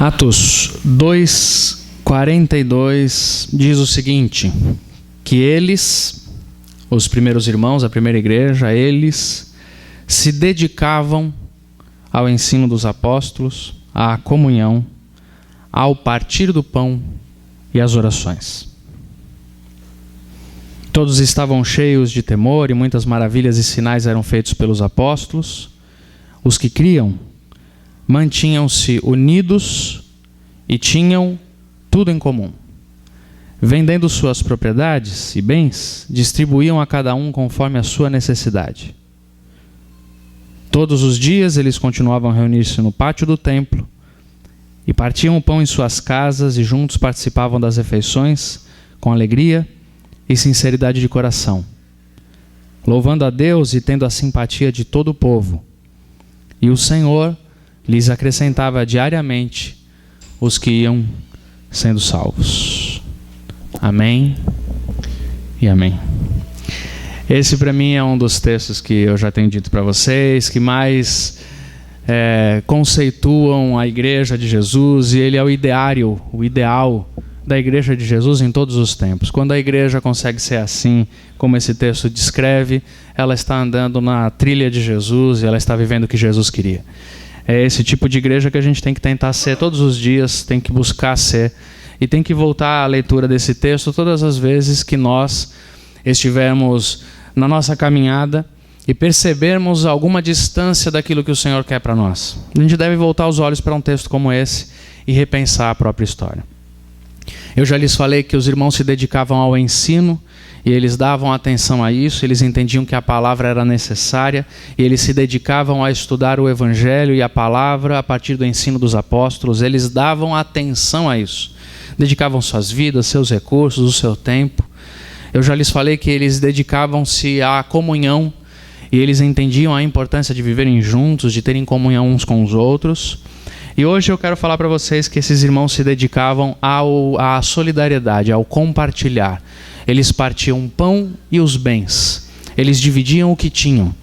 Atos 2:42 diz o seguinte, que eles, os primeiros irmãos, a primeira igreja, eles se dedicavam ao ensino dos apóstolos, à comunhão, ao partir do pão e às orações. Todos estavam cheios de temor e muitas maravilhas e sinais eram feitos pelos apóstolos. Os que criam mantinham-se unidos e tinham tudo em comum. Vendendo suas propriedades e bens, distribuíam a cada um conforme a sua necessidade. Todos os dias eles continuavam a reunir-se no pátio do templo e partiam o pão em suas casas e juntos participavam das refeições com alegria e sinceridade de coração, louvando a Deus e tendo a simpatia de todo o povo. E o Senhor lhes acrescentava diariamente os que iam sendo salvos. Amém e amém. Esse para mim é um dos textos que eu já tenho dito para vocês, que mais conceituam a igreja de Jesus, e ele é o ideal da igreja de Jesus em todos os tempos. Quando a igreja consegue ser assim, como esse texto descreve, ela está andando na trilha de Jesus e ela está vivendo o que Jesus queria. É esse tipo de igreja que a gente tem que tentar ser todos os dias, tem que buscar ser, e tem que voltar à leitura desse texto todas as vezes que nós estivermos na nossa caminhada e percebermos alguma distância daquilo que o Senhor quer para nós. A gente deve voltar os olhos para um texto como esse e repensar a própria história. Eu já lhes falei que os irmãos se dedicavam ao ensino e eles davam atenção a isso, eles entendiam que a palavra era necessária e eles se dedicavam a estudar o Evangelho e a palavra a partir do ensino dos apóstolos. Eles davam atenção a isso, dedicavam suas vidas, seus recursos, o seu tempo. Eu já lhes falei que eles dedicavam-se à comunhão e eles entendiam a importância de viverem juntos, de terem comunhão uns com os outros. E hoje eu quero falar para vocês que esses irmãos se dedicavam à solidariedade, ao compartilhar. Eles partiam o pão e os bens. Eles dividiam o que tinham.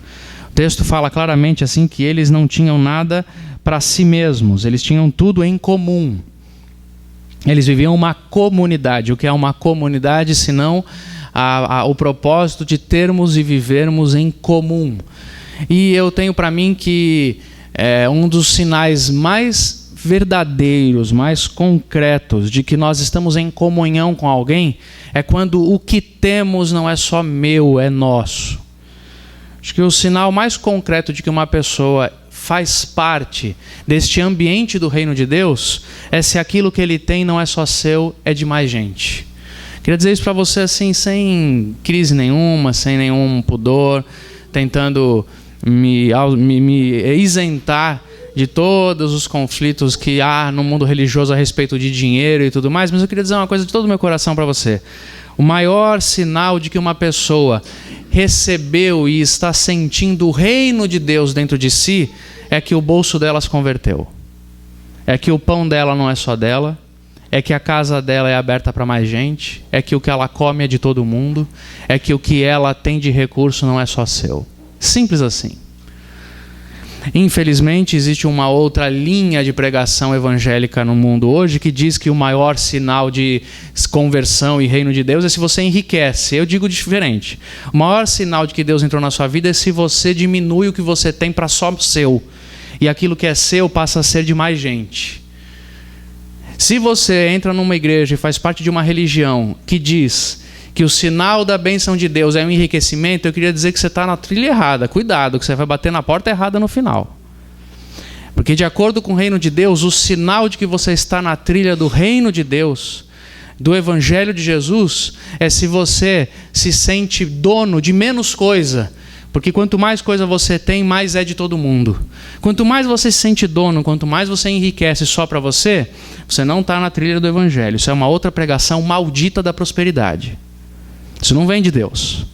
O texto fala claramente assim que eles não tinham nada para si mesmos. Eles tinham tudo em comum. Eles viviam uma comunidade. O que é uma comunidade, senão o propósito de termos e vivermos em comum. E eu tenho para mim que um dos sinais mais verdadeiros, mais concretos de que nós estamos em comunhão com alguém é quando o que temos não é só meu, é nosso. Acho que o sinal mais concreto de que uma pessoa faz parte deste ambiente do reino de Deus é se aquilo que ele tem não é só seu, é de mais gente. Queria dizer isso para você assim, sem crise nenhuma, sem nenhum pudor, tentando me isentar de todos os conflitos que há no mundo religioso a respeito de dinheiro e tudo mais, mas eu queria dizer uma coisa de todo o meu coração para você. O maior sinal de que uma pessoa recebeu e está sentindo o reino de Deus dentro de si é que o bolso dela se converteu. É que o pão dela não é só dela, é que a casa dela é aberta para mais gente, é que o que ela come é de todo mundo, é que o que ela tem de recurso não é só seu. Simples assim. Infelizmente, existe uma outra linha de pregação evangélica no mundo hoje que diz que o maior sinal de conversão e reino de Deus é se você enriquece. Eu digo diferente. O maior sinal de que Deus entrou na sua vida é se você diminui o que você tem para só seu. E aquilo que é seu passa a ser de mais gente. Se você entra numa igreja e faz parte de uma religião que diz que o sinal da bênção de Deus é um enriquecimento, eu queria dizer que você está na trilha errada. Cuidado, que você vai bater na porta errada no final. Porque de acordo com o reino de Deus, o sinal de que você está na trilha do reino de Deus, do Evangelho de Jesus, é se você se sente dono de menos coisa. Porque quanto mais coisa você tem, mais é de todo mundo. Quanto mais você se sente dono, quanto mais você enriquece só para você, você não está na trilha do Evangelho. Isso é uma outra pregação maldita da prosperidade. Isso não vem de Deus.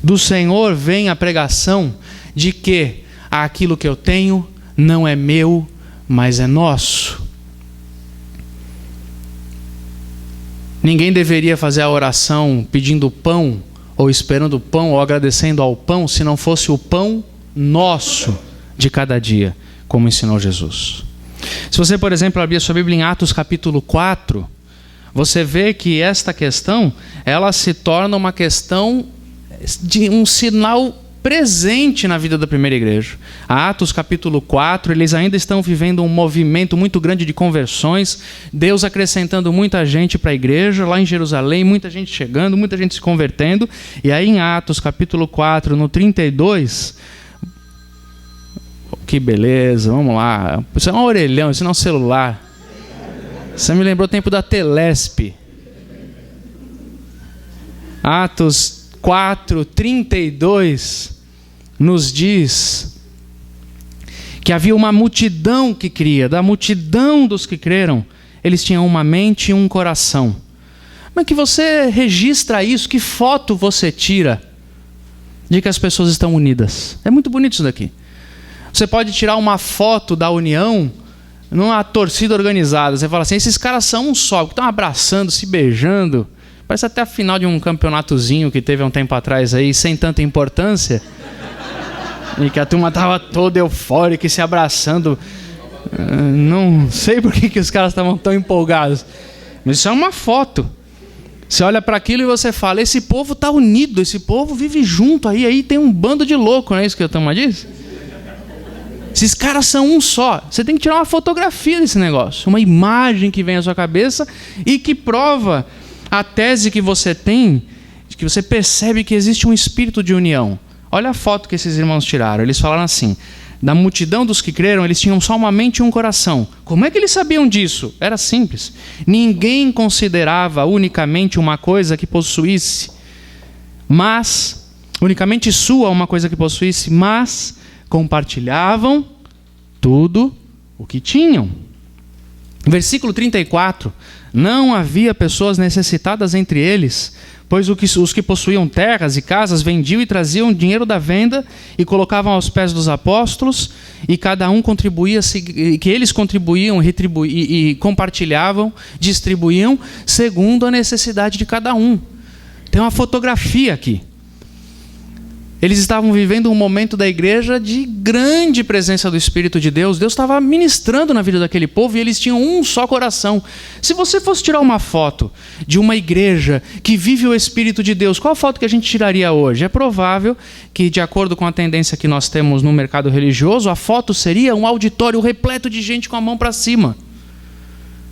Do Senhor vem a pregação de que aquilo que eu tenho não é meu, mas é nosso. Ninguém deveria fazer a oração pedindo pão, ou esperando pão, ou agradecendo ao pão, se não fosse o pão nosso de cada dia, como ensinou Jesus. Se você, por exemplo, abrir a sua Bíblia em Atos capítulo 4, você vê que esta questão, ela se torna uma questão de um sinal presente na vida da primeira igreja. Atos capítulo 4, eles ainda estão vivendo um movimento muito grande de conversões, Deus acrescentando muita gente para a igreja, lá em Jerusalém, muita gente chegando, muita gente se convertendo, e aí em Atos capítulo 4, no 32, que beleza, vamos lá, isso é um orelhão, isso não é um celular, você me lembrou o tempo da Telesp. Atos 4:32 nos diz que havia uma multidão que cria, da multidão dos que creram, eles tinham uma mente e um coração. Como é que você registra isso? Que foto você tira de que as pessoas estão unidas? É muito bonito isso daqui. Você pode tirar uma foto da união numa torcida organizada. Você fala assim, esses caras são um só, estão abraçando, se beijando. Parece até a final de um campeonatozinho que teve há um tempo atrás aí, sem tanta importância. E que a turma estava toda eufórica e se abraçando. Não sei por que os caras estavam tão empolgados. Mas isso é uma foto. Você olha para aquilo e você fala, esse povo está unido, esse povo vive junto. Aí tem um bando de louco, não é isso que a turma diz? Esses caras são um só. Você tem que tirar uma fotografia desse negócio. Uma imagem que vem à sua cabeça e que prova a tese que você tem, que você percebe que existe um espírito de união. Olha a foto que esses irmãos tiraram. Eles falaram assim, da multidão dos que creram, eles tinham só uma mente e um coração. Como é que eles sabiam disso? Era simples. Ninguém considerava unicamente uma coisa que possuísse, mas, unicamente sua uma coisa que possuísse, mas compartilhavam tudo o que tinham. Versículo 34, não havia pessoas necessitadas entre eles, pois os que possuíam terras e casas vendiam e traziam dinheiro da venda e colocavam aos pés dos apóstolos, e cada um contribuía, que eles contribuíam e compartilhavam, distribuíam, segundo a necessidade de cada um. Tem uma fotografia aqui. Eles estavam vivendo um momento da igreja de grande presença do Espírito de Deus. Deus estava ministrando na vida daquele povo e eles tinham um só coração. Se você fosse tirar uma foto de uma igreja que vive o Espírito de Deus, qual a foto que a gente tiraria hoje? É provável que, de acordo com a tendência que nós temos no mercado religioso, a foto seria um auditório repleto de gente com a mão para cima,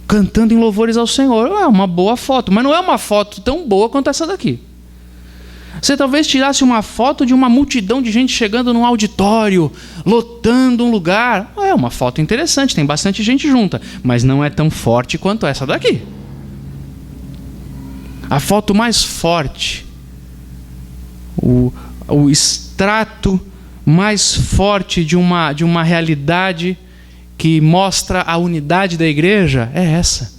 cantando em louvores ao Senhor. É uma boa foto, mas não é uma foto tão boa quanto essa daqui. Você talvez tirasse uma foto de uma multidão de gente chegando num auditório, lotando um lugar. É uma foto interessante, tem bastante gente junta, mas não é tão forte quanto essa daqui. A foto mais forte, o extrato mais forte de uma realidade que mostra a unidade da igreja é essa.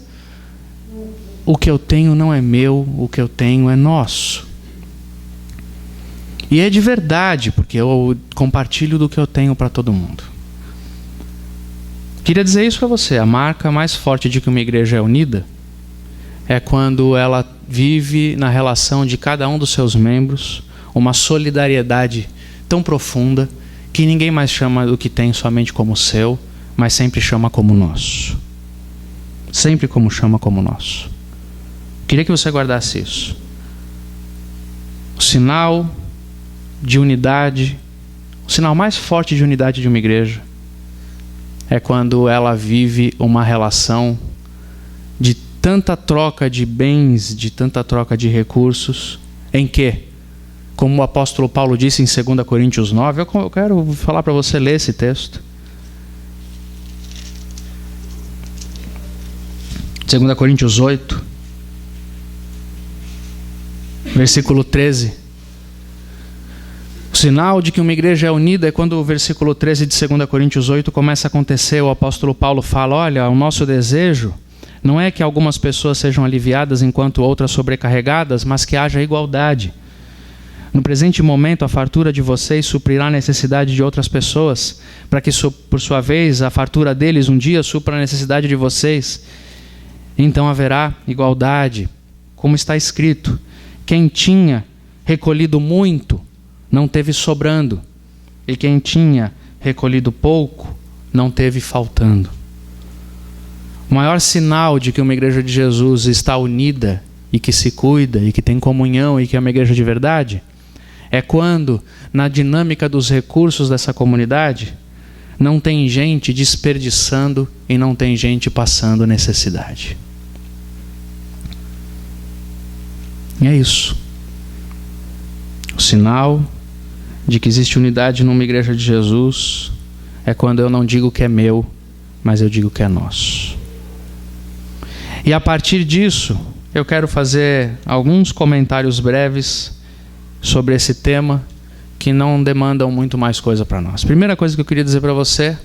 O que eu tenho não é meu, o que eu tenho é nosso. E é de verdade, porque eu compartilho do que eu tenho para todo mundo. Queria dizer isso para você. A marca mais forte de que uma igreja é unida é quando ela vive na relação de cada um dos seus membros uma solidariedade tão profunda que ninguém mais chama do que tem somente como seu, mas sempre chama como nosso. Sempre chama como nosso. Queria que você guardasse isso. O sinal de unidade, o sinal mais forte de unidade de uma igreja é quando ela vive uma relação de tanta troca de bens, de tanta troca de recursos, em que, como o apóstolo Paulo disse em 2 Coríntios 9, eu quero falar para você ler esse texto. 2 Coríntios 8, versículo 13. O sinal de que uma igreja é unida é quando o versículo 13 de 2 Coríntios 8 começa a acontecer. O apóstolo Paulo fala, olha, o nosso desejo não é que algumas pessoas sejam aliviadas enquanto outras sobrecarregadas, mas que haja igualdade. No presente momento, a fartura de vocês suprirá a necessidade de outras pessoas, para que, por sua vez, a fartura deles um dia supra a necessidade de vocês. Então haverá igualdade, como está escrito, quem tinha recolhido muito, não teve sobrando, e quem tinha recolhido pouco, não teve faltando. O maior sinal de que uma igreja de Jesus está unida e que se cuida e que tem comunhão e que é uma igreja de verdade é quando, na dinâmica dos recursos dessa comunidade, não tem gente desperdiçando e não tem gente passando necessidade. E é isso. O sinal de que existe unidade numa igreja de Jesus é quando eu não digo que é meu, mas eu digo que é nosso. E a partir disso, eu quero fazer alguns comentários breves sobre esse tema que não demandam muito mais coisa para nós. Primeira coisa que eu queria dizer para você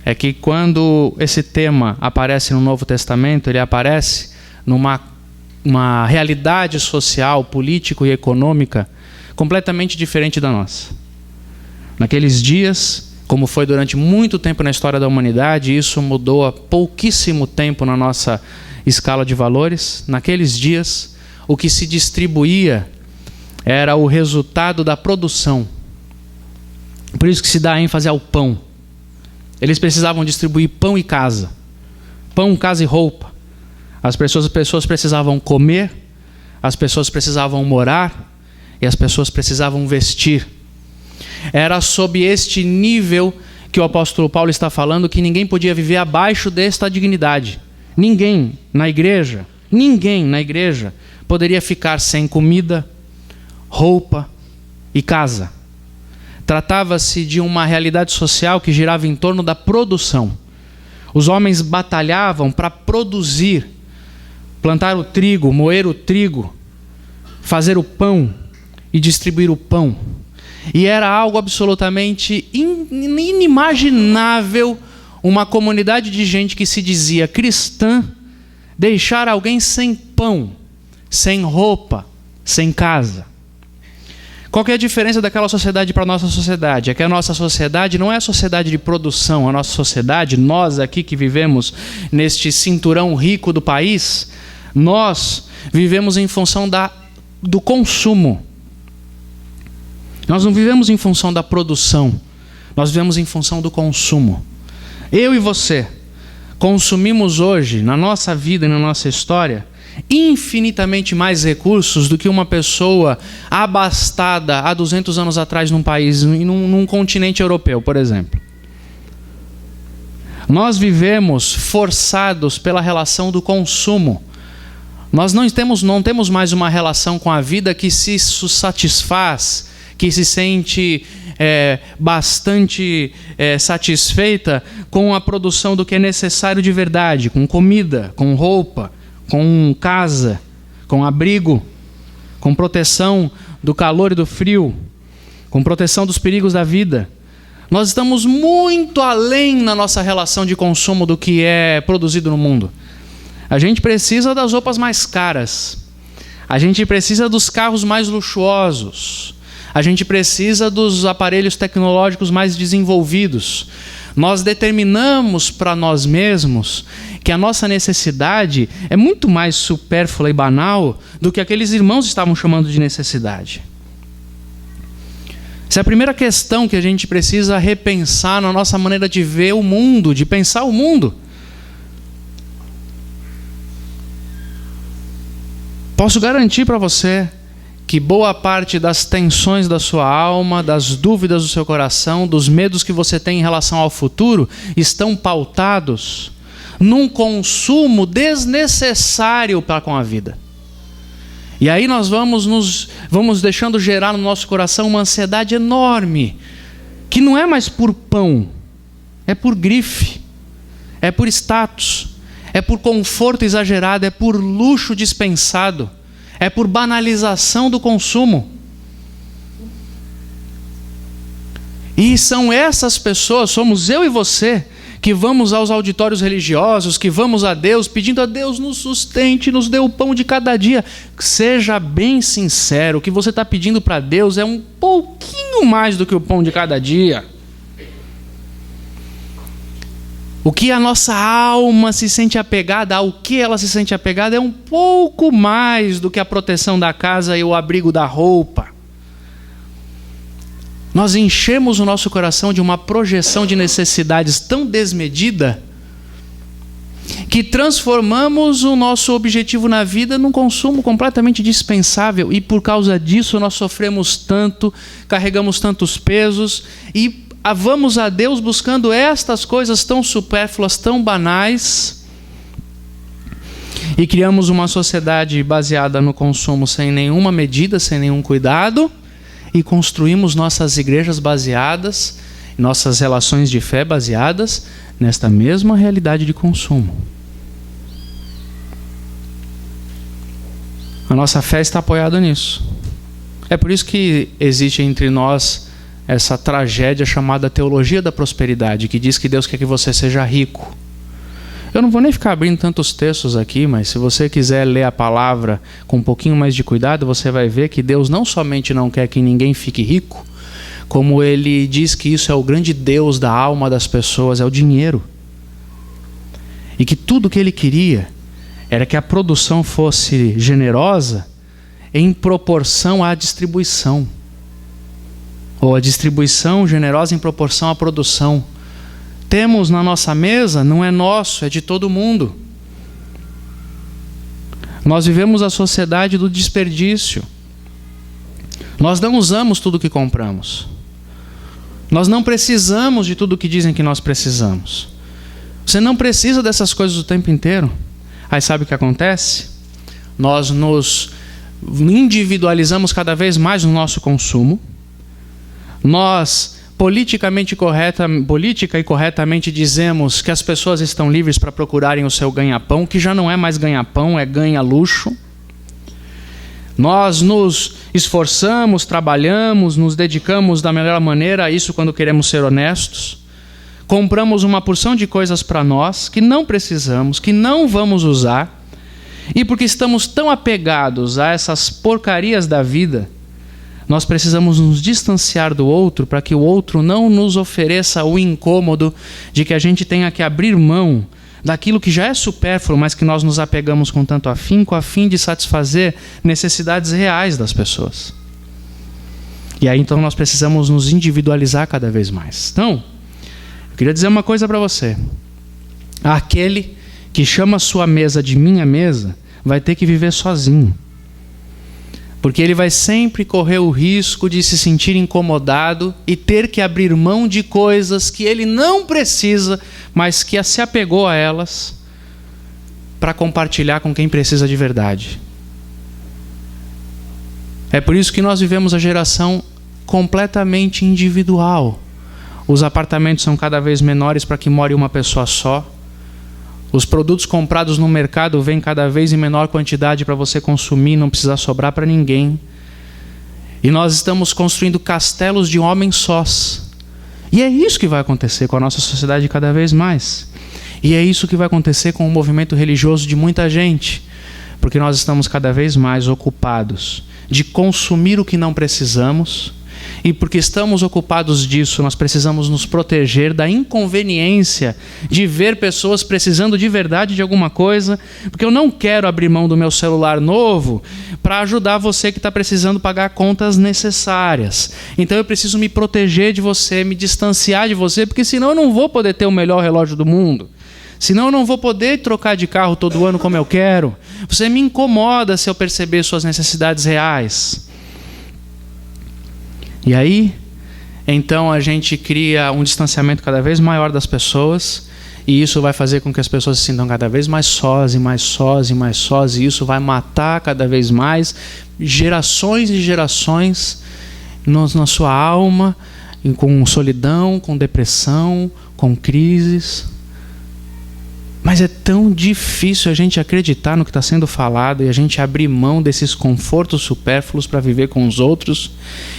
é que quando esse tema aparece no Novo Testamento, ele aparece numa realidade social, político e econômica completamente diferente da nossa. Naqueles dias, como foi durante muito tempo na história da humanidade, isso mudou há pouquíssimo tempo na nossa escala de valores. Naqueles dias, o que se distribuía era o resultado da produção. Por isso que se dá ênfase ao pão. Eles precisavam distribuir pão e casa. Pão, casa e roupa. As pessoas precisavam comer, as pessoas precisavam morar e as pessoas precisavam vestir. Era sob este nível que o apóstolo Paulo está falando que ninguém podia viver abaixo desta dignidade. Ninguém na igreja poderia ficar sem comida, roupa e casa. Tratava-se de uma realidade social que girava em torno da produção. Os homens batalhavam para produzir, plantar o trigo, moer o trigo, fazer o pão e distribuir o pão. E era algo absolutamente inimaginável uma comunidade de gente que se dizia cristã deixar alguém sem pão, sem roupa, sem casa. Qual que é a diferença daquela sociedade para a nossa sociedade? É que a nossa sociedade não é a sociedade de produção. A nossa sociedade, nós aqui que vivemos neste cinturão rico do país, nós vivemos em função do consumo. Nós não vivemos em função da produção. Nós vivemos em função do consumo. Eu e você consumimos hoje, na nossa vida e na nossa história, infinitamente mais recursos do que uma pessoa abastada há 200 anos atrás num país, num continente europeu, por exemplo. Nós vivemos forçados pela relação do consumo. Nós não temos mais uma relação com a vida que se satisfaz, que se sente bastante satisfeita com a produção do que é necessário de verdade, com comida, com roupa, com casa, com abrigo, com proteção do calor e do frio, com proteção dos perigos da vida. Nós estamos muito além na nossa relação de consumo do que é produzido no mundo. A gente precisa das roupas mais caras. A gente precisa dos carros mais luxuosos. A gente precisa dos aparelhos tecnológicos mais desenvolvidos. Nós determinamos para nós mesmos que a nossa necessidade é muito mais supérflua e banal do que aqueles irmãos estavam chamando de necessidade. Essa é a primeira questão que a gente precisa repensar na nossa maneira de ver o mundo, de pensar o mundo. Posso garantir para você que boa parte das tensões da sua alma, das dúvidas do seu coração, dos medos que você tem em relação ao futuro, estão pautados num consumo desnecessário para com a vida. E aí nós vamos deixando gerar no nosso coração uma ansiedade enorme, que não é mais por pão, é por grife, é por status, é por conforto exagerado, é por luxo dispensado, é por banalização do consumo. E são essas pessoas, somos eu e você, que vamos aos auditórios religiosos, que vamos a Deus, pedindo a Deus nos sustente, nos dê o pão de cada dia. Seja bem sincero, o que você está pedindo para Deus é um pouquinho mais do que o pão de cada dia. O que a nossa alma se sente apegada, ao que ela se sente apegada, é um pouco mais do que a proteção da casa e o abrigo da roupa. Nós enchemos o nosso coração de uma projeção de necessidades tão desmedida que transformamos o nosso objetivo na vida num consumo completamente dispensável, e por causa disso nós sofremos tanto, carregamos tantos pesos e vamos a Deus buscando estas coisas tão supérfluas, tão banais, e criamos uma sociedade baseada no consumo sem nenhuma medida, sem nenhum cuidado, e construímos nossas igrejas baseadas, nossas relações de fé baseadas nesta mesma realidade de consumo. A nossa fé está apoiada nisso. É por isso que existe entre nós essa tragédia chamada teologia da prosperidade, que diz que Deus quer que você seja rico. Eu não vou nem ficar abrindo tantos textos aqui, mas se você quiser ler a palavra com um pouquinho mais de cuidado, você vai ver que Deus não somente não quer que ninguém fique rico, como Ele diz que isso é o grande Deus da alma das pessoas, é o dinheiro. E que tudo que Ele queria era que a produção fosse generosa em proporção à distribuição. Ou a distribuição generosa em proporção à produção. Temos na nossa mesa, não é nosso, é de todo mundo. Nós vivemos a sociedade do desperdício. Nós não usamos tudo que compramos. Nós não precisamos de tudo que dizem que nós precisamos. Você não precisa dessas coisas o tempo inteiro. Aí sabe o que acontece? Nós nos individualizamos cada vez mais no nosso consumo. Nós política e corretamente dizemos que as pessoas estão livres para procurarem o seu ganha-pão, que já não é mais ganha-pão, é ganha-luxo. Nós nos esforçamos, trabalhamos, nos dedicamos da melhor maneira a isso quando queremos ser honestos. Compramos uma porção de coisas para nós que não precisamos, que não vamos usar. E porque estamos tão apegados a essas porcarias da vida, nós precisamos nos distanciar do outro para que o outro não nos ofereça o incômodo de que a gente tenha que abrir mão daquilo que já é supérfluo, mas que nós nos apegamos com tanto afinco, a fim de satisfazer necessidades reais das pessoas. E aí então nós precisamos nos individualizar cada vez mais. Então, eu queria dizer uma coisa para você. Aquele que chama a sua mesa de minha mesa vai ter que viver sozinho. Porque ele vai sempre correr o risco de se sentir incomodado e ter que abrir mão de coisas que ele não precisa, mas que se apegou a elas para compartilhar com quem precisa de verdade. É por isso que nós vivemos a geração completamente individual. Os apartamentos são cada vez menores para que more uma pessoa só. Os produtos comprados no mercado vêm cada vez em menor quantidade para você consumir, não precisar sobrar para ninguém. E nós estamos construindo castelos de homens sós. E é isso que vai acontecer com a nossa sociedade cada vez mais. E é isso que vai acontecer com o movimento religioso de muita gente. Porque nós estamos cada vez mais ocupados de consumir o que não precisamos. E porque estamos ocupados disso, nós precisamos nos proteger da inconveniência de ver pessoas precisando de verdade de alguma coisa, porque eu não quero abrir mão do meu celular novo para ajudar você que está precisando pagar contas necessárias. Então eu preciso me proteger de você, me distanciar de você, porque senão eu não vou poder ter o melhor relógio do mundo. Senão eu não vou poder trocar de carro todo ano como eu quero. Você me incomoda se eu perceber suas necessidades reais. E aí, então a gente cria um distanciamento cada vez maior das pessoas, e isso vai fazer com que as pessoas se sintam cada vez mais sós, e mais sós, e mais sós, e isso vai matar cada vez mais gerações e gerações na sua alma, com solidão, com depressão, com crises. Mas é tão difícil a gente acreditar no que está sendo falado e a gente abrir mão desses confortos supérfluos para viver com os outros,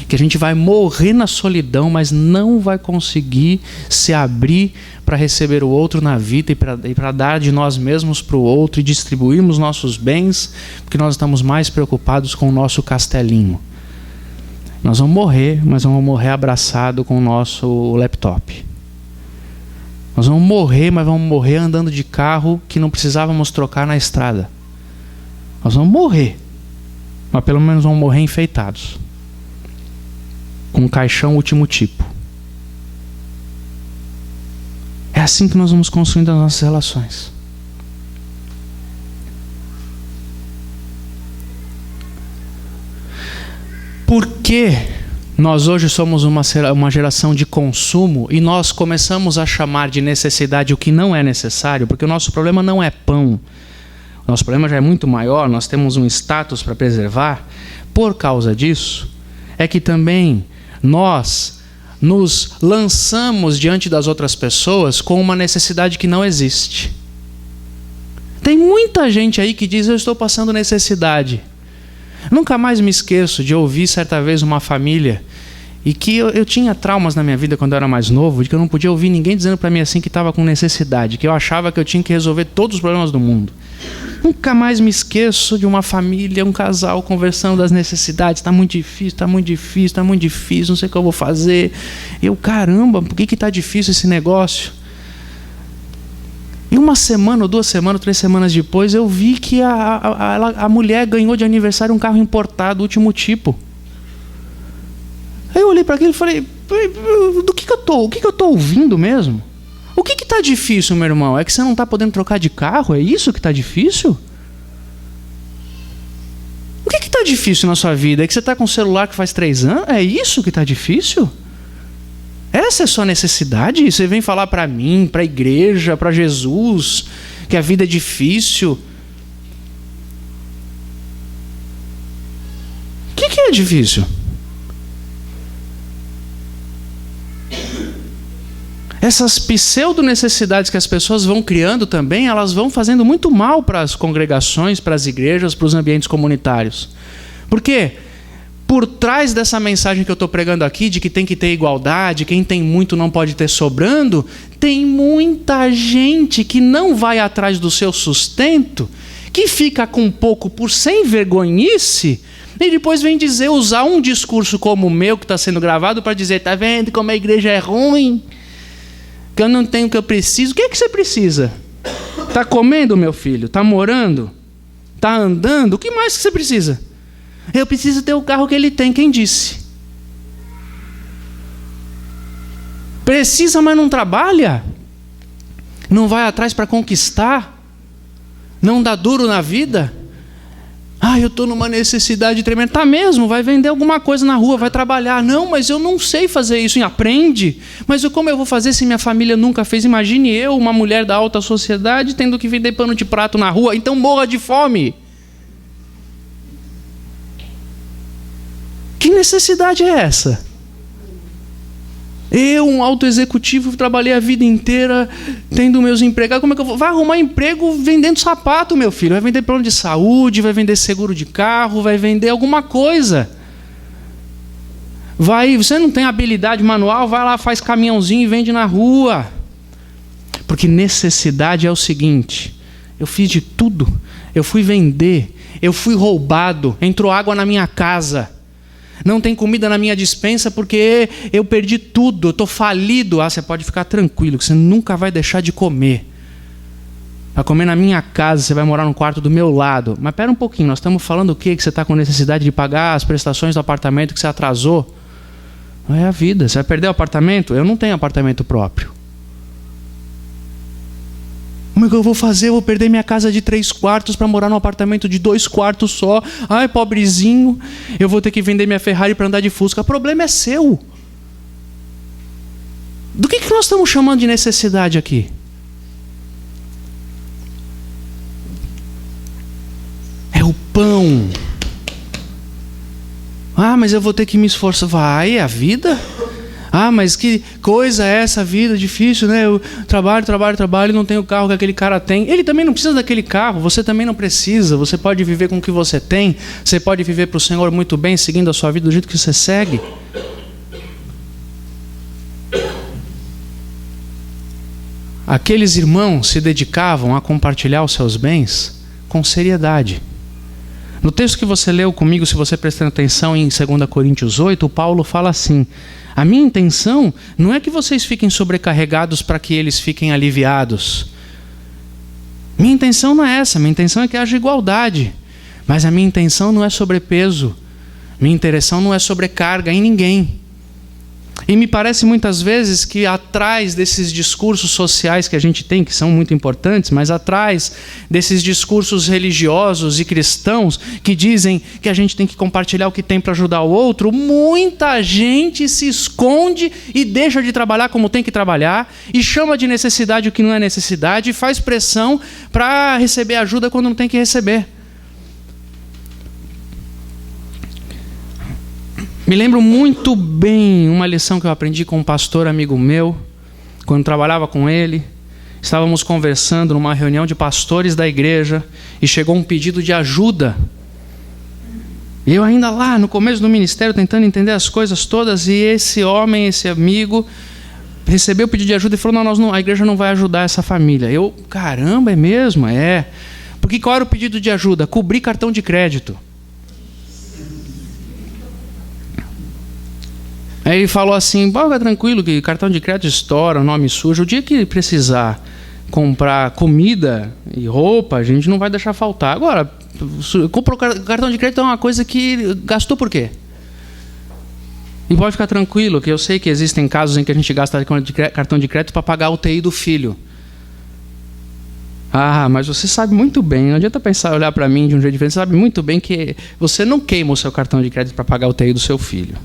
que a gente vai morrer na solidão, mas não vai conseguir se abrir para receber o outro na vida e para dar de nós mesmos para o outro e distribuirmos nossos bens, porque nós estamos mais preocupados com o nosso castelinho. Nós vamos morrer, mas vamos morrer abraçado com o nosso laptop. Nós vamos morrer, mas vamos morrer andando de carro que não precisávamos trocar na estrada. Nós vamos morrer, mas pelo menos vamos morrer enfeitados, com um caixão último tipo. É assim que nós vamos construindo as nossas relações. Por que nós hoje somos uma geração de consumo e nós começamos a chamar de necessidade o que não é necessário? Porque o nosso problema não é pão. O nosso problema já é muito maior, nós temos um status para preservar. Por causa disso, é que também nós nos lançamos diante das outras pessoas com uma necessidade que não existe. Tem muita gente aí que diz: eu estou passando necessidade. Nunca mais me esqueço de ouvir certa vez uma família, e que eu tinha traumas na minha vida quando eu era mais novo, de que eu não podia ouvir ninguém dizendo para mim assim que estava com necessidade, que eu achava que eu tinha que resolver todos os problemas do mundo. Nunca mais me esqueço de uma família, um casal conversando das necessidades. Está muito difícil, está muito difícil, está muito difícil, não sei o que eu vou fazer. Eu, caramba, por que está difícil esse negócio? E uma semana, ou 2 semanas, 3 semanas depois, eu vi que a mulher ganhou de aniversário um carro importado, último tipo. Aí eu olhei para aquilo e falei: o que eu tô ouvindo mesmo? O que está difícil, meu irmão? É que você não está podendo trocar de carro? É isso que está difícil? O que está difícil na sua vida? É que você está com um celular que faz 3 anos? É isso que está difícil? Essa é a sua necessidade? Você vem falar para mim, para a igreja, para Jesus, que a vida é difícil? O que é difícil? Essas pseudo-necessidades que as pessoas vão criando também, elas vão fazendo muito mal para as congregações, para as igrejas, para os ambientes comunitários. Por quê? Por trás dessa mensagem que eu estou pregando aqui, de que tem que ter igualdade, quem tem muito não pode ter sobrando, tem muita gente que não vai atrás do seu sustento, que fica com pouco por sem vergonhice, e depois vem usar um discurso como o meu, que está sendo gravado, para dizer: tá vendo como a igreja é ruim? Que eu não tenho o que eu preciso. O que é que você precisa? Está comendo, meu filho? Está morando? Está andando? O que mais que você precisa? Eu preciso ter o carro que ele tem. Quem disse? Precisa, mas não trabalha? Não vai atrás para conquistar? Não dá duro na vida? Eu estou numa necessidade tremenda. Tá mesmo, vai vender alguma coisa na rua, vai trabalhar. Não, mas eu não sei fazer isso. Aprende. Mas como eu vou fazer se minha família nunca fez? Imagine eu, uma mulher da alta sociedade, tendo que vender pano de prato na rua. Então morra de fome. Que necessidade é essa? Eu, um alto executivo, trabalhei a vida inteira tendo meus empregados. Como é que eu vou? Vai arrumar emprego vendendo sapato, meu filho. Vai vender plano de saúde, vai vender seguro de carro, vai vender alguma coisa. Você não tem habilidade manual, vai lá, faz caminhãozinho e vende na rua. Porque necessidade é o seguinte: eu fiz de tudo, eu fui vender, eu fui roubado, entrou água na minha casa. Não tem comida na minha despensa porque eu perdi tudo, eu estou falido. Você pode ficar tranquilo, que você nunca vai deixar de comer. Vai comer na minha casa, você vai morar no quarto do meu lado. Mas espera um pouquinho, nós estamos falando o quê? Que você está com necessidade de pagar as prestações do apartamento que você atrasou? Não é a vida, você vai perder o apartamento? Eu não tenho apartamento próprio. Como é que eu vou fazer? Eu vou perder minha casa de 3 quartos para morar num apartamento de 2 quartos só. Ai, pobrezinho. Eu vou ter que vender minha Ferrari para andar de Fusca. O problema é seu. Do que nós estamos chamando de necessidade aqui? É o pão. Mas eu vou ter que me esforçar. Vai, é a vida? Mas que coisa é essa vida difícil, né? Eu trabalho e não tenho o carro que aquele cara tem. Ele também não precisa daquele carro, você também não precisa. Você pode viver com o que você tem, você pode viver para o Senhor muito bem, seguindo a sua vida do jeito que você segue. Aqueles irmãos se dedicavam a compartilhar os seus bens com seriedade. No texto que você leu comigo, se você prestar atenção em 2 Coríntios 8, o Paulo fala assim: a minha intenção não é que vocês fiquem sobrecarregados para que eles fiquem aliviados. Minha intenção não é essa, minha intenção é que haja igualdade. Mas a minha intenção não é sobrepeso. Minha intenção não é sobrecarga em ninguém. E me parece muitas vezes que atrás desses discursos sociais que a gente tem, que são muito importantes, mas atrás desses discursos religiosos e cristãos que dizem que a gente tem que compartilhar o que tem para ajudar o outro, muita gente se esconde e deixa de trabalhar como tem que trabalhar e chama de necessidade o que não é necessidade e faz pressão para receber ajuda quando não tem que receber. Me lembro muito bem uma lição que eu aprendi com um pastor amigo meu, quando trabalhava com ele. Estávamos conversando numa reunião de pastores da igreja e chegou um pedido de ajuda. E eu ainda lá no começo do ministério tentando entender as coisas todas, e esse homem, esse amigo, recebeu o pedido de ajuda e falou: não, a igreja não vai ajudar essa família. Eu, caramba, é mesmo? É. Porque qual era o pedido de ajuda? Cobrir cartão de crédito. Aí ele falou assim: fica tranquilo que cartão de crédito estoura, nome sujo. O dia que precisar comprar comida e roupa, a gente não vai deixar faltar. Agora, comprou cartão de crédito é uma coisa que gastou por quê? E pode ficar tranquilo, que eu sei que existem casos em que a gente gasta cartão de crédito para pagar a UTI do filho. Ah, mas você sabe muito bem, não adianta pensar, olhar para mim de um jeito diferente, você sabe muito bem que você não queima o seu cartão de crédito para pagar a UTI do seu filho.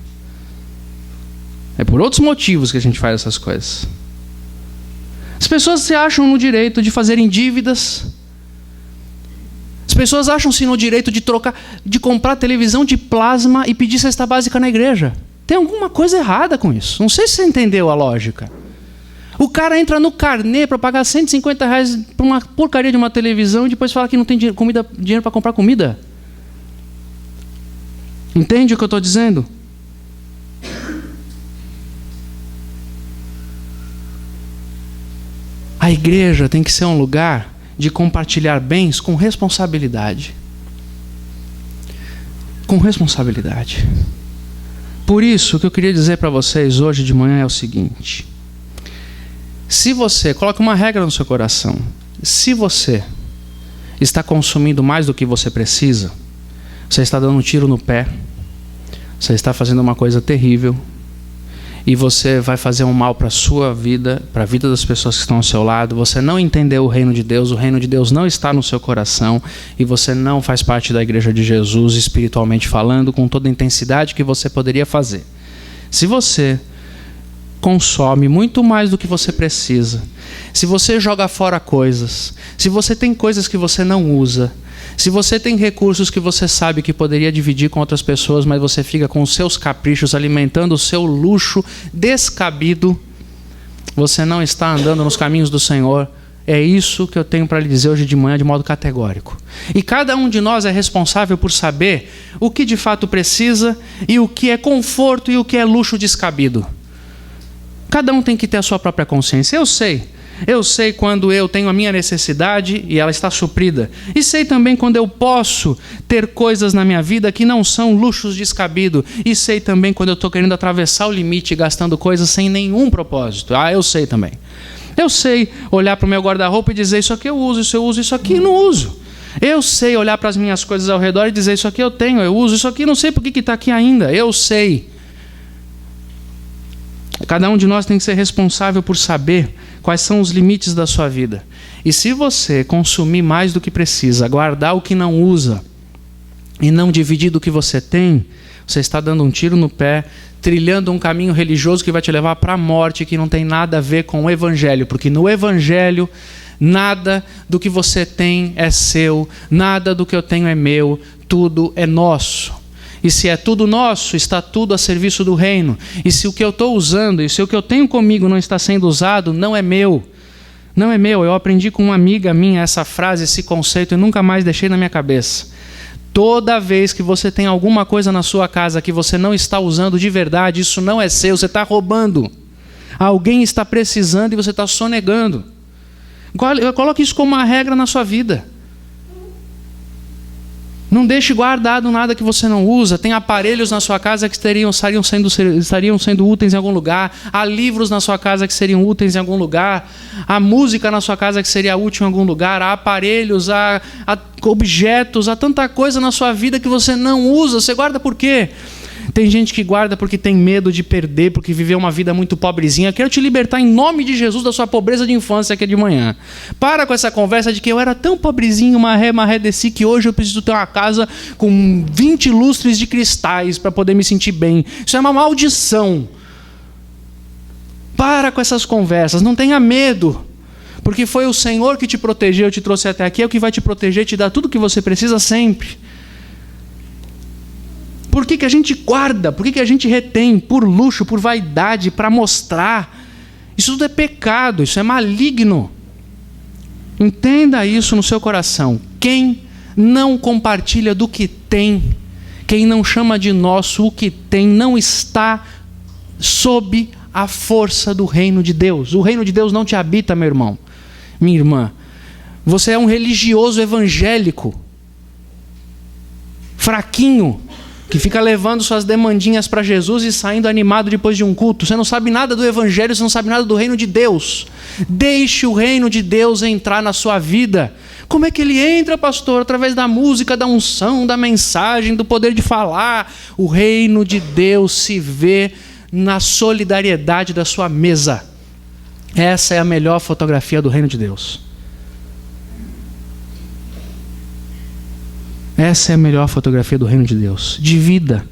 É por outros motivos que a gente faz essas coisas. As pessoas se acham no direito de fazerem dívidas. As pessoas acham-se no direito de comprar televisão de plasma e pedir cesta básica na igreja. Tem alguma coisa errada com isso. Não sei se você entendeu a lógica. O cara entra no carnê para pagar R$150 por uma porcaria de uma televisão e depois fala que não tem dinheiro para comprar comida. Entende o que eu estou dizendo? A igreja tem que ser um lugar de compartilhar bens com responsabilidade. Com responsabilidade. Por isso, o que eu queria dizer para vocês hoje de manhã é o seguinte: se você, coloque uma regra no seu coração, se você está consumindo mais do que você precisa, você está dando um tiro no pé, você está fazendo uma coisa terrível, e você vai fazer um mal para a sua vida, para a vida das pessoas que estão ao seu lado. Você não entendeu o reino de Deus não está no seu coração, e você não faz parte da igreja de Jesus, espiritualmente falando, com toda a intensidade que você poderia fazer. Se você consome muito mais do que você precisa, se você joga fora coisas, se você tem coisas que você não usa, se você tem recursos que você sabe que poderia dividir com outras pessoas, mas você fica com os seus caprichos, alimentando o seu luxo descabido, você não está andando nos caminhos do Senhor. É isso que eu tenho para lhe dizer hoje de manhã de modo categórico. E cada um de nós é responsável por saber o que de fato precisa e o que é conforto e o que é luxo descabido. Cada um tem que ter a sua própria consciência. Eu sei quando eu tenho a minha necessidade e ela está suprida. E sei também quando eu posso ter coisas na minha vida que não são luxos descabidos. E sei também quando eu estou querendo atravessar o limite, gastando coisas sem nenhum propósito. Eu sei também. Eu sei olhar para o meu guarda-roupa e dizer: isso aqui eu uso, isso aqui eu não uso. Eu sei olhar para as minhas coisas ao redor e dizer: isso aqui eu tenho, eu uso, isso aqui não sei por que está aqui ainda. Eu sei. Cada um de nós tem que ser responsável por saber quais são os limites da sua vida. E se você consumir mais do que precisa, guardar o que não usa e não dividir do que você tem, você está dando um tiro no pé, trilhando um caminho religioso que vai te levar para a morte, que não tem nada a ver com o Evangelho. Porque no Evangelho, nada do que você tem é seu, nada do que eu tenho é meu, tudo é nosso. E se é tudo nosso, está tudo a serviço do reino. E se o que eu estou usando, e se o que eu tenho comigo não está sendo usado, não é meu. Não é meu. Eu aprendi com uma amiga minha essa frase, esse conceito, e nunca mais deixei na minha cabeça. Toda vez que você tem alguma coisa na sua casa que você não está usando de verdade, isso não é seu, você está roubando. Alguém está precisando e você está sonegando. Coloque isso como uma regra na sua vida. Não deixe guardado nada que você não usa. Tem aparelhos na sua casa que estariam sendo úteis em algum lugar. Há livros na sua casa que seriam úteis em algum lugar. Há música na sua casa que seria útil em algum lugar. Há aparelhos, há objetos, há tanta coisa na sua vida que você não usa. Você guarda por quê? Tem gente que guarda porque tem medo de perder, porque viveu uma vida muito pobrezinha. Eu quero te libertar em nome de Jesus da sua pobreza de infância aqui de manhã. Para com essa conversa de que eu era tão pobrezinho, marré desci, que hoje eu preciso ter uma casa com 20 lustres de cristais para poder me sentir bem. Isso é uma maldição. Para com essas conversas, não tenha medo. Porque foi o Senhor que te protegeu, te trouxe até aqui, é o que vai te proteger, te dar tudo o que você precisa sempre. Por que a gente guarda? Por que a gente retém? Por luxo, por vaidade, para mostrar. Isso tudo é pecado, isso é maligno. Entenda isso no seu coração. Quem não compartilha do que tem, quem não chama de nosso o que tem, não está sob a força do reino de Deus. O reino de Deus não te habita, meu irmão, minha irmã. Você é um religioso evangélico, fraquinho, que fica levando suas demandinhas para Jesus e saindo animado depois de um culto. Você não sabe nada do evangelho, você não sabe nada do reino de Deus. Deixe o reino de Deus entrar na sua vida. Como é que ele entra, pastor? Através da música, da unção, da mensagem, do poder de falar. O reino de Deus se vê na solidariedade da sua mesa. Essa é a melhor fotografia do reino de Deus. Essa é a melhor fotografia do reino de Deus. Divida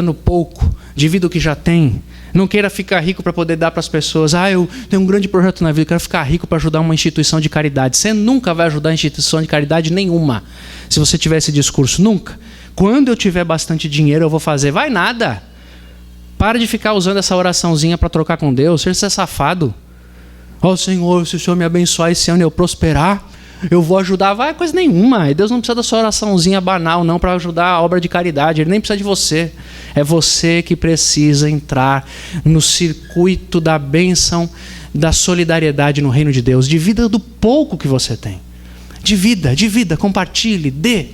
no pouco, divida o que já tem. Não queira ficar rico para poder dar para as pessoas. Eu tenho um grande projeto na vida, eu quero ficar rico para ajudar uma instituição de caridade. Você nunca vai ajudar a instituição de caridade nenhuma, se você tiver esse discurso, nunca. Quando eu tiver bastante dinheiro eu vou fazer. Vai nada. Para de ficar usando essa oraçãozinha para trocar com Deus. Você é safado. Senhor, se o Senhor me abençoar esse ano e eu prosperar, eu vou ajudar. Vai coisa nenhuma. E Deus não precisa da sua oraçãozinha banal não para ajudar a obra de caridade. Ele nem precisa de você. É você que precisa entrar no circuito da bênção, da solidariedade no reino de Deus. Divida do pouco que você tem. Divida, compartilhe, dê.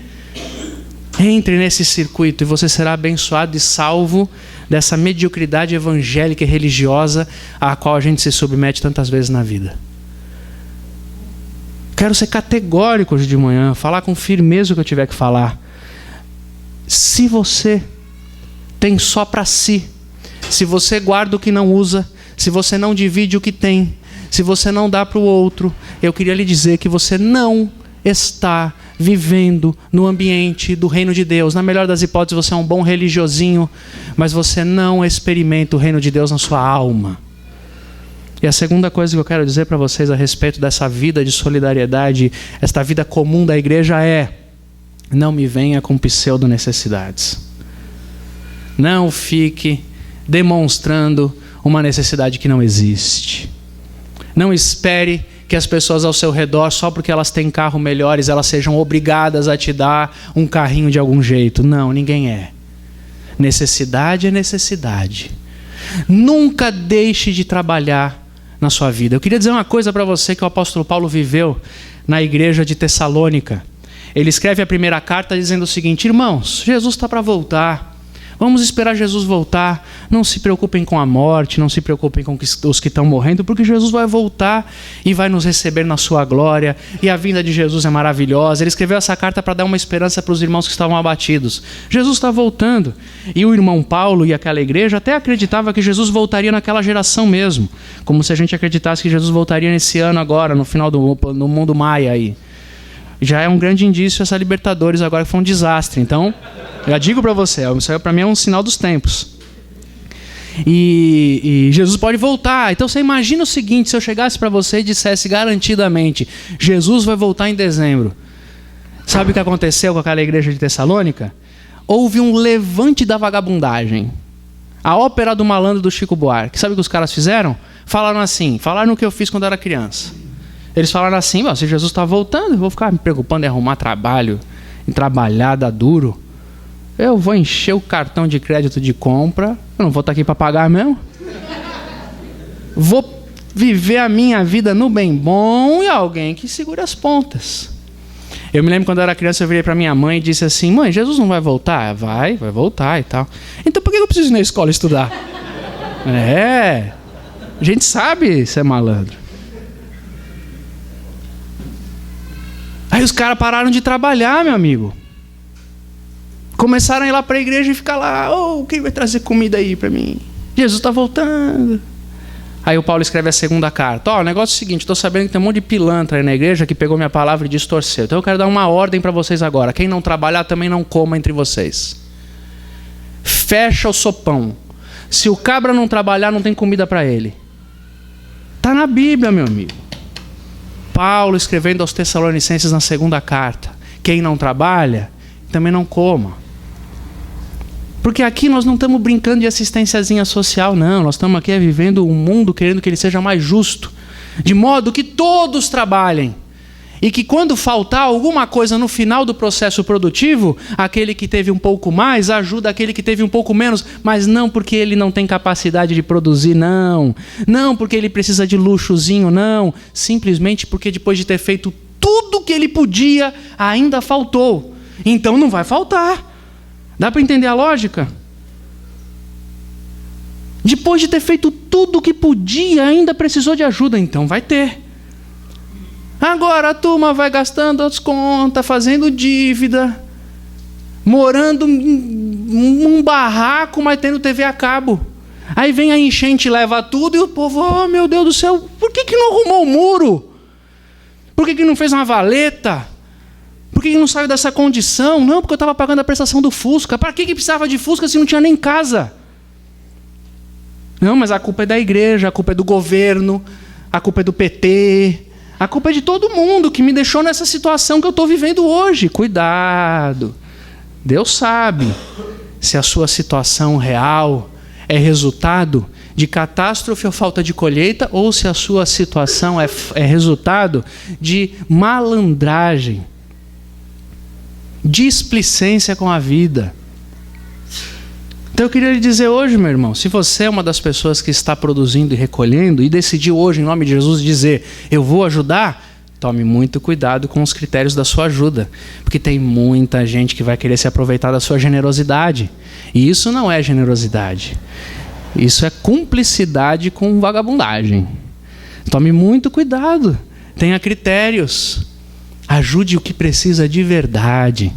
Entre nesse circuito e você será abençoado e salvo dessa mediocridade evangélica e religiosa à qual a gente se submete tantas vezes na vida. Quero ser categórico hoje de manhã, falar com firmeza o que eu tiver que falar. Se você tem só para si, se você guarda o que não usa, se você não divide o que tem, se você não dá para o outro, eu queria lhe dizer que você não está vivendo no ambiente do reino de Deus. Na melhor das hipóteses, você é um bom religiosinho, mas você não experimenta o reino de Deus na sua alma. E a segunda coisa que eu quero dizer para vocês a respeito dessa vida de solidariedade, esta vida comum da igreja é: não me venha com pseudo-necessidades. Não fique demonstrando uma necessidade que não existe. Não espere que as pessoas ao seu redor, só porque elas têm carro melhores, elas sejam obrigadas a te dar um carrinho de algum jeito. Não, ninguém é. Necessidade é necessidade. Nunca deixe de trabalhar na sua vida. Eu queria dizer uma coisa para você que o apóstolo Paulo viveu na igreja de Tessalônica. Ele escreve a primeira carta dizendo o seguinte: irmãos, Jesus está para voltar. Vamos esperar Jesus voltar. Não se preocupem com a morte, não se preocupem com os que estão morrendo, porque Jesus vai voltar e vai nos receber na sua glória. E a vinda de Jesus é maravilhosa. Ele escreveu essa carta para dar uma esperança para os irmãos que estavam abatidos. Jesus está voltando. E o irmão Paulo e aquela igreja até acreditava que Jesus voltaria naquela geração mesmo. Como se a gente acreditasse que Jesus voltaria nesse ano agora, no final no mundo maia aí. Já é um grande indício essa Libertadores agora, que foi um desastre. Então, já digo para você, isso para mim é um sinal dos tempos. E Jesus pode voltar. Então você imagina o seguinte: se eu chegasse para você e dissesse garantidamente, Jesus vai voltar em dezembro. Sabe o que aconteceu com aquela igreja de Tessalônica? Houve um levante da vagabundagem. A ópera do malandro do Chico Buarque. Sabe o que os caras fizeram? Falaram no que eu fiz quando eu era criança. Eles falaram assim: se Jesus está voltando, eu vou ficar me preocupando em arrumar trabalho, em trabalhar, dar duro. Eu vou encher o cartão de crédito de compra, eu não vou estar aqui para pagar mesmo. Vou viver a minha vida no bem bom e alguém que segure as pontas. Eu me lembro quando eu era criança, eu virei para minha mãe e disse assim: mãe, Jesus não vai voltar? Vai voltar e tal. Então por que eu preciso ir na escola estudar? A gente sabe ser malandro. Aí os caras pararam de trabalhar, meu amigo. Começaram a ir lá para a igreja e ficar lá, quem vai trazer comida aí para mim? Jesus está voltando. Aí o Paulo escreve a segunda carta. O negócio é o seguinte, estou sabendo que tem um monte de pilantra aí na igreja que pegou minha palavra e distorceu. Então eu quero dar uma ordem para vocês agora. Quem não trabalhar também não coma entre vocês. Fecha o sopão. Se o cabra não trabalhar, não tem comida para ele. Está na Bíblia, meu amigo. Paulo escrevendo aos Tessalonicenses na segunda carta. Quem não trabalha, também não coma. Porque aqui nós não estamos brincando de assistênciazinha social, não. Nós estamos aqui vivendo um mundo querendo que ele seja mais justo. De modo que todos trabalhem. E que quando faltar alguma coisa no final do processo produtivo, aquele que teve um pouco mais ajuda aquele que teve um pouco menos. Mas não porque ele não tem capacidade de produzir, não. Não porque ele precisa de luxozinho, não. Simplesmente porque depois de ter feito tudo que ele podia, ainda faltou. Então não vai faltar. Dá para entender a lógica? Depois de ter feito tudo o que podia, ainda precisou de ajuda, então vai ter. Agora a turma vai gastando as contas, fazendo dívida, morando num barraco, mas tendo TV a cabo. Aí vem a enchente, leva tudo e o povo, meu Deus do céu, por que não arrumou o muro? Por que não fez uma valeta? Por que não saiu dessa condição? Não, porque eu estava pagando a prestação do Fusca. Para que precisava de Fusca se não tinha nem casa? Não, mas a culpa é da igreja, a culpa é do governo, a culpa é do PT, a culpa é de todo mundo que me deixou nessa situação que eu estou vivendo hoje. Cuidado. Deus sabe se a sua situação real é resultado de catástrofe ou falta de colheita, ou se a sua situação é resultado de malandragem, displicência com a vida. Então eu queria lhe dizer hoje, meu irmão, se você é uma das pessoas que está produzindo e recolhendo e decidiu hoje, em nome de Jesus, dizer, eu vou ajudar, tome muito cuidado com os critérios da sua ajuda, porque tem muita gente que vai querer se aproveitar da sua generosidade, e isso não é generosidade, isso é cumplicidade com vagabundagem. Tome muito cuidado, tenha critérios, ajude o que precisa de verdade,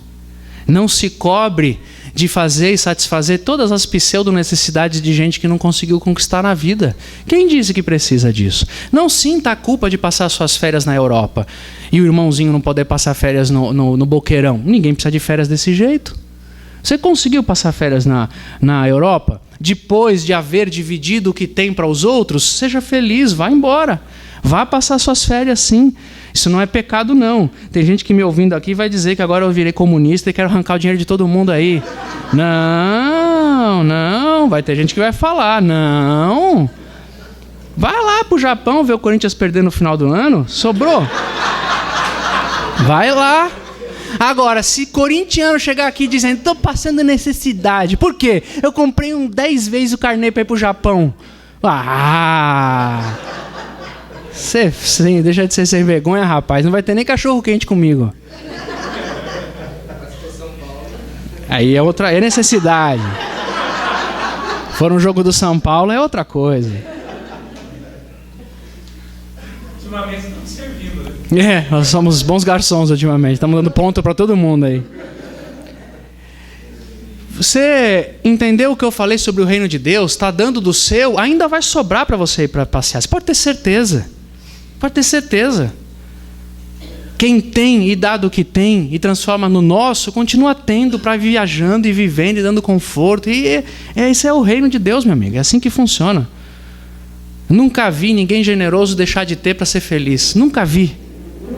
não se cobre de fazer e satisfazer todas as pseudo-necessidades de gente que não conseguiu conquistar na vida. Quem disse que precisa disso? Não sinta a culpa de passar suas férias na Europa e o irmãozinho não poder passar férias no Boqueirão. Ninguém precisa de férias desse jeito. Você conseguiu passar férias na Europa? Depois de haver dividido o que tem para os outros, seja feliz, vá embora. Vá passar suas férias sim. Isso não é pecado, não. Tem gente que me ouvindo aqui vai dizer que agora eu virei comunista e quero arrancar o dinheiro de todo mundo aí. Não. Vai ter gente que vai falar, não. Vai lá pro Japão ver o Corinthians perder no final do ano. Sobrou. Vai lá. Agora, se corintiano chegar aqui dizendo, estou passando necessidade. Por quê? Eu comprei 10 vezes o carnê para ir pro Japão. Deixa de ser sem vergonha, rapaz. Não vai ter nem cachorro quente comigo. Aí é necessidade. For um jogo do São Paulo, é outra coisa. Ultimamente estamos servindo, né? Nós somos bons garçons ultimamente. Estamos dando ponto para todo mundo aí. Você entendeu o que eu falei sobre o reino de Deus? Está dando do seu, ainda vai sobrar para você ir para passear. Você pode ter certeza. Pode ter certeza. Quem tem e dá do que tem e transforma no nosso, continua tendo para viajando e vivendo e dando conforto. E esse é o reino de Deus, meu amigo. É assim que funciona. Nunca vi ninguém generoso deixar de ter para ser feliz. Nunca vi.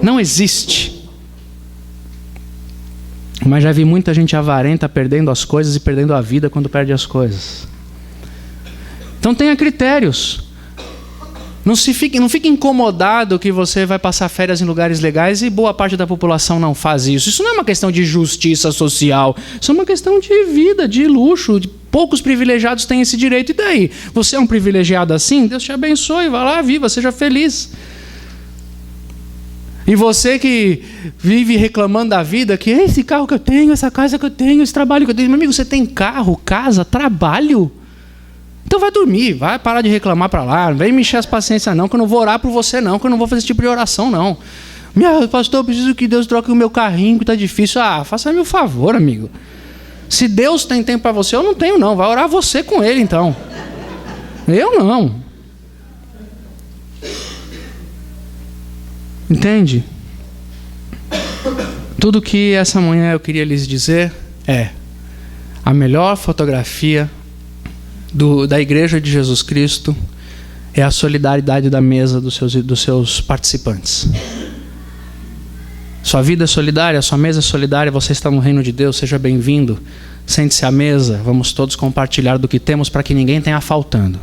Não existe. Mas já vi muita gente avarenta perdendo as coisas e perdendo a vida quando perde as coisas. Então tenha critérios. Não fique incomodado que você vai passar férias em lugares legais e boa parte da população não faz isso. Isso não é uma questão de justiça social. Isso é uma questão de vida, de luxo. Poucos privilegiados têm esse direito. E daí? Você é um privilegiado assim? Deus te abençoe. Vá lá, viva, seja feliz. E você que vive reclamando da vida, que esse carro que eu tenho, essa casa que eu tenho, esse trabalho que eu tenho. Meu amigo, você tem carro, casa, trabalho? Então vai dormir, vai parar de reclamar para lá, não vem me encher as paciências não, que eu não vou orar por você não, que eu não vou fazer esse tipo de oração não. Pastor, eu preciso que Deus troque o meu carrinho que está difícil. Faça-me um favor, amigo. Se Deus tem tempo para você, eu não tenho não. Vai orar você com Ele então. Eu não. Entende? Tudo que essa manhã eu queria lhes dizer é: a melhor fotografia da Igreja de Jesus Cristo é a solidariedade da mesa dos seus participantes. Sua vida é solidária, sua mesa é solidária, você está no reino de Deus, seja bem-vindo. Sente-se à mesa, vamos todos compartilhar do que temos para que ninguém tenha faltando.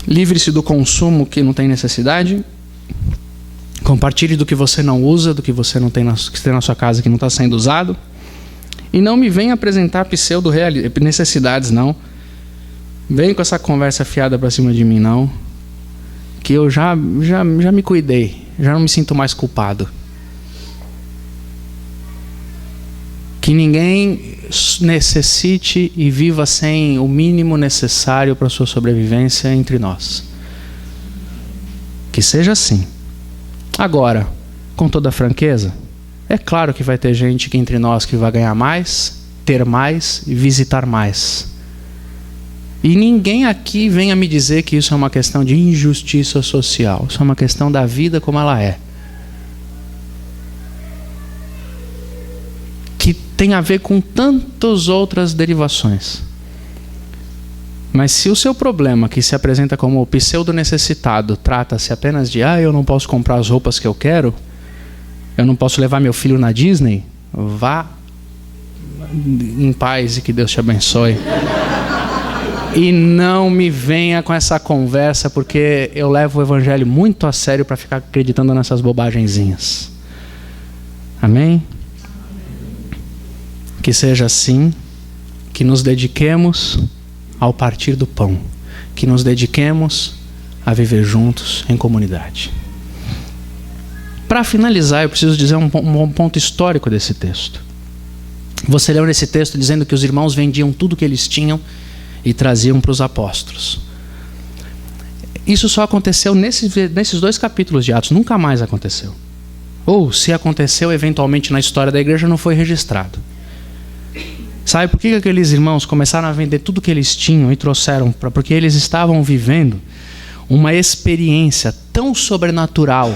Livre-se do consumo que não tem necessidade. Compartilhe do que você não usa, do que você não tem que tem na sua casa que não está sendo usado. E não me venha apresentar necessidades, não. Vem com essa conversa fiada para cima de mim, não. Que eu já me cuidei, já não me sinto mais culpado. Que ninguém necessite e viva sem o mínimo necessário para a sua sobrevivência entre nós. Que seja assim. Agora, com toda franqueza, é claro que vai ter gente que entre nós que vai ganhar mais, ter mais e visitar mais. E ninguém aqui venha me dizer que isso é uma questão de injustiça social. Isso é uma questão da vida como ela é. Que tem a ver com tantas outras derivações. Mas se o seu problema, que se apresenta como pseudo-necessitado, trata-se apenas de eu não posso comprar as roupas que eu quero, eu não posso levar meu filho na Disney, vá em paz e que Deus te abençoe. E não me venha com essa conversa, porque eu levo o evangelho muito a sério para ficar acreditando nessas bobagenzinhas. Amém? Que seja assim, que nos dediquemos ao partir do pão, que nos dediquemos a viver juntos em comunidade. Para finalizar, eu preciso dizer um ponto histórico desse texto. Você leu nesse texto dizendo que os irmãos vendiam tudo que eles tinham e traziam para os apóstolos. Isso só aconteceu nesses 2 capítulos de Atos, nunca mais aconteceu. Ou, se aconteceu eventualmente na história da igreja, não foi registrado. Sabe por que aqueles irmãos começaram a vender tudo que eles tinham e trouxeram? Porque eles estavam vivendo uma experiência tão sobrenatural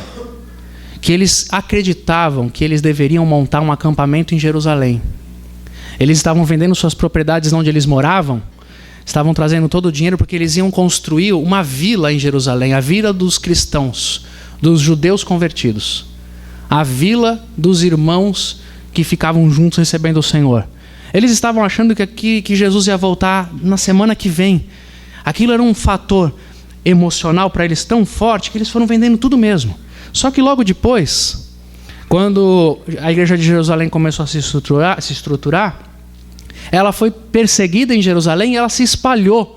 que eles acreditavam que eles deveriam montar um acampamento em Jerusalém. Eles estavam vendendo suas propriedades onde eles moravam, estavam trazendo todo o dinheiro porque eles iam construir uma vila em Jerusalém, a vila dos cristãos, dos judeus convertidos, a vila dos irmãos que ficavam juntos recebendo o Senhor. Eles estavam achando que Jesus ia voltar na semana que vem. Aquilo era um fator emocional para eles tão forte que eles foram vendendo tudo mesmo. Só que logo depois, quando a igreja de Jerusalém começou a se estruturar, ela foi perseguida em Jerusalém e ela se espalhou.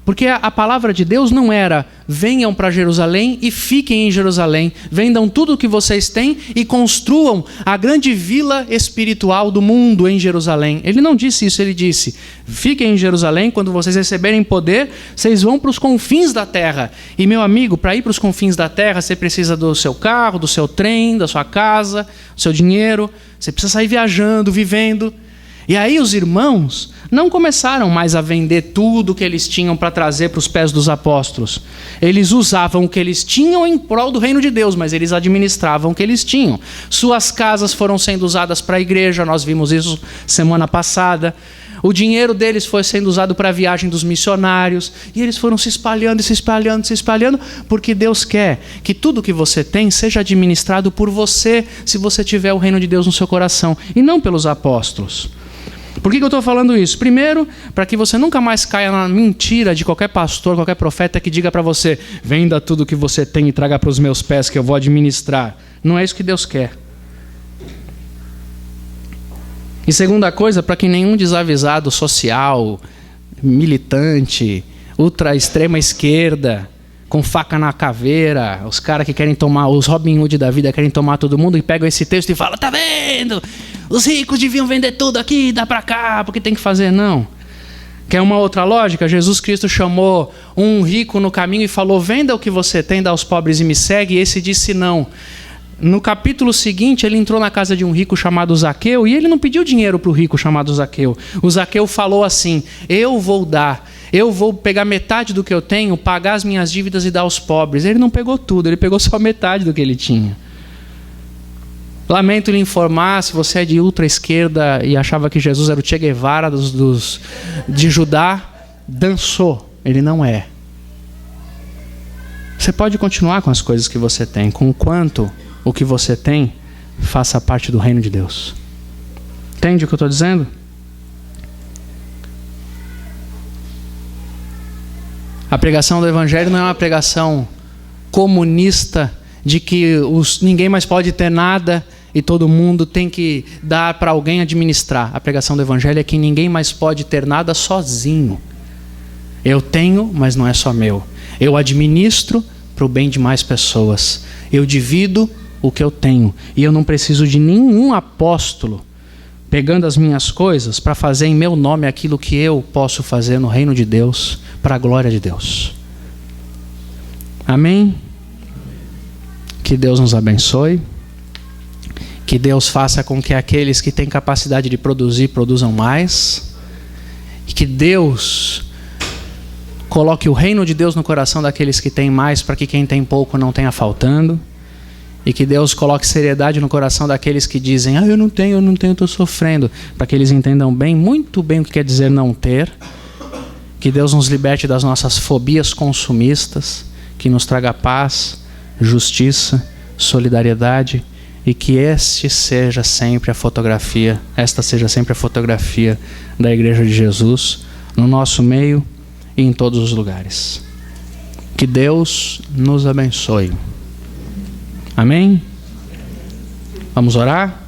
Porque a palavra de Deus não era: venham para Jerusalém e fiquem em Jerusalém, vendam tudo o que vocês têm e construam a grande vila espiritual do mundo em Jerusalém. Ele não disse isso, ele disse: fiquem em Jerusalém, quando vocês receberem poder, vocês vão para os confins da terra. E meu amigo, para ir para os confins da terra, você precisa do seu carro, do seu trem, da sua casa, do seu dinheiro, você precisa sair viajando, vivendo. E aí os irmãos não começaram mais a vender tudo que eles tinham para trazer para os pés dos apóstolos. Eles usavam o que eles tinham em prol do reino de Deus, mas eles administravam o que eles tinham. Suas casas foram sendo usadas para a igreja, nós vimos isso semana passada. O dinheiro deles foi sendo usado para a viagem dos missionários. E eles foram se espalhando, porque Deus quer que tudo que você tem seja administrado por você, se você tiver o reino de Deus no seu coração, e não pelos apóstolos. Por que eu estou falando isso? Primeiro, para que você nunca mais caia na mentira de qualquer pastor, qualquer profeta que diga para você: venda tudo que você tem e traga para os meus pés que eu vou administrar. Não é isso que Deus quer. E segunda coisa, para que nenhum desavisado social, militante, ultra extrema esquerda, com faca na caveira, os caras que querem tomar, os Robin Hood da vida querem tomar todo mundo, e pegam esse texto e falam: tá vendo? Os ricos deviam vender tudo aqui, dá pra cá, porque tem que fazer. Não. Quer uma outra lógica? Jesus Cristo chamou um rico no caminho e falou: venda o que você tem, dá aos pobres e me segue. E esse disse não. no capítulo seguinte, ele entrou na casa de um rico chamado Zaqueu e ele não pediu dinheiro para o rico chamado Zaqueu. O Zaqueu falou assim: eu vou pegar metade do que eu tenho, pagar as minhas dívidas e dar aos pobres. Ele não pegou tudo, ele pegou só metade do que ele tinha. Lamento lhe informar, se você é de ultra-esquerda e achava que Jesus era o Che Guevara de Judá, dançou. Ele não é. Você pode continuar com as coisas que você tem, conquanto o que você tem faça parte do reino de Deus. Entende o que eu estou dizendo? A pregação do Evangelho não é uma pregação comunista de que ninguém mais pode ter nada e todo mundo tem que dar para alguém administrar. A pregação do Evangelho é que ninguém mais pode ter nada sozinho. Eu tenho, mas não é só meu. Eu administro para o bem de mais pessoas. Eu divido o que eu tenho. E eu não preciso de nenhum apóstolo pegando as minhas coisas para fazer em meu nome aquilo que eu posso fazer no reino de Deus, para a glória de Deus. Amém? Que Deus nos abençoe. Que Deus faça com que aqueles que têm capacidade de produzir, produzam mais. E que Deus coloque o reino de Deus no coração daqueles que têm mais, para que quem tem pouco não tenha faltando. E que Deus coloque seriedade no coração daqueles que dizem: eu não tenho, estou sofrendo. Para que eles entendam bem, muito bem o que quer dizer não ter. Que Deus nos liberte das nossas fobias consumistas. Que nos traga paz, justiça, solidariedade. E que esta seja sempre a fotografia da Igreja de Jesus, no nosso meio e em todos os lugares. Que Deus nos abençoe. Amém? Vamos orar?